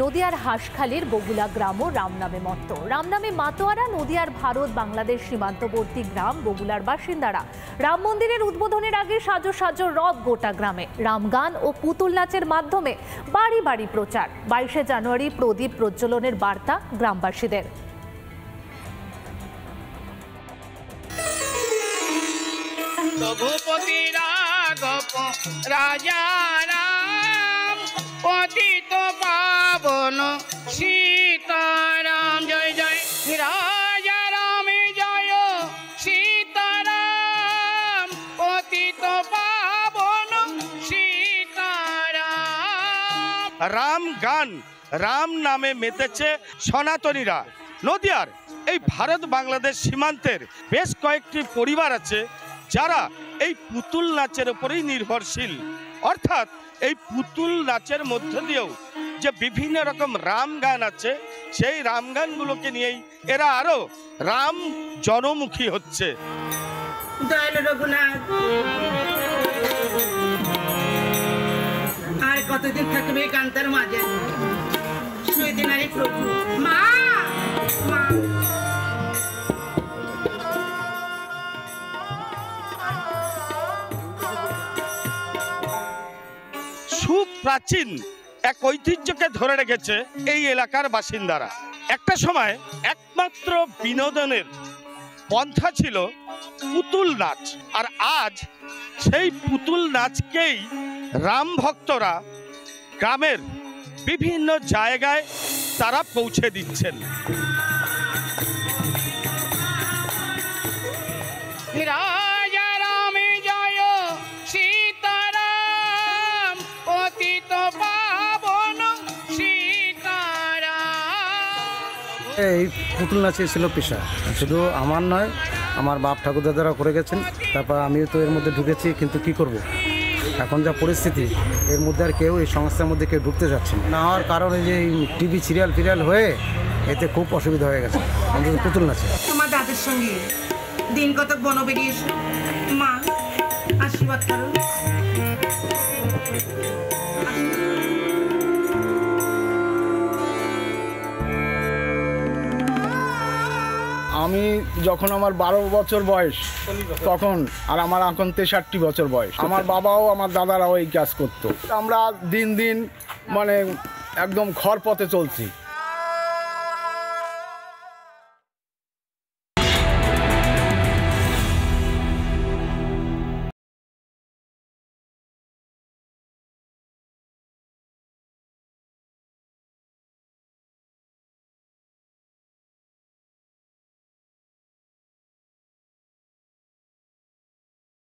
নদিয়ার হাঁসখালির বগুলা গ্রামও রাম নামে মত্ত। রাম নামে মাতোয়ারা নদিয়ার ভারত বাংলাদেশ সীমান্তবর্তী গ্রাম বগুলার বাসিন্দারা। রাম মন্দিরের উদ্বোধনের আগে সাজো সাজো রব গোটা গ্রামে। রামগান ও পুতুল নাচের মাধ্যমে বাড়ি বাড়ি প্রচার। 22শে জানুয়ারি প্রদীপ প্রজ্বলনের বার্তা গ্রামবাসীদের। রঘুপতি রাঘব রাজা রাম পতিত পাবন সীতারাম। জয় জয় রাজা রামে জয় সীতারাম পতিত পাবন সীতারাম। রাম গান রাম নামে মেতেছে সনাতনীরা। নদিয়ার এই ভারত বাংলাদেশ সীমান্তের বেশ কয়েকটি পরিবার আছে যারা এই পুতুল নাচের উপরেই নির্ভরশীল। অর্থাৎ এই পুতুল নাচের মধ্য দিয়েও যে বিভিন্ন রকম রাম গান আছে, সেই রাম গানগুলোকে নিয়েই এরা আরো রাম জনমুখী হচ্ছে। দয়ালু রঘুনাথ, আর কতদিন থাকবে কান্তার মাঝে? সেদিন আরে প্রভু মা মা সুপ্রাচীন এক ঐতিহ্যকে ধরে রেখেছে এই এলাকার বাসিন্দারা। একটা সময় একমাত্র বিনোদনের পন্থা ছিল পুতুল নাচ, আর আজ সেই পুতুল নাচকেই রাম ভক্তরা গ্রামের বিভিন্ন জায়গায় তারা পৌঁছে দিচ্ছেন। রাজা রামে জয় সীতারাম পতিত পাবন সীতারাম। এই পুতুল নাচে ছিল পেশা, শুধু আমার নয়, আমার বাপ ঠাকুরদাদারা করে গেছেন। তারপর আমিও তো এর মধ্যে ঢুকেছি, কিন্তু কি করব, এখন যা পরিস্থিতি, এর মধ্যে আর কেউ এই সংস্থার মধ্যে কেউ ঢুকতে যাচ্ছে না হওয়ার কারণে যে এই টিভি সিরিয়াল হয়ে এতে খুব অসুবিধা হয়ে গেছে অন্তত পুতুল নাচে। তোমার দাদার সঙ্গে দিন কত বন বেরিয়েছো, মা আশীর্বাদ করো। আমি যখন আমার 12 বছর বয়স তখন, আর আমার এখন 63 বছর বয়স। আমার বাবাও আমার দাদারাও এই কাজ করতো। আমরা দিন দিন মানে একদম খড় পথে চলছি।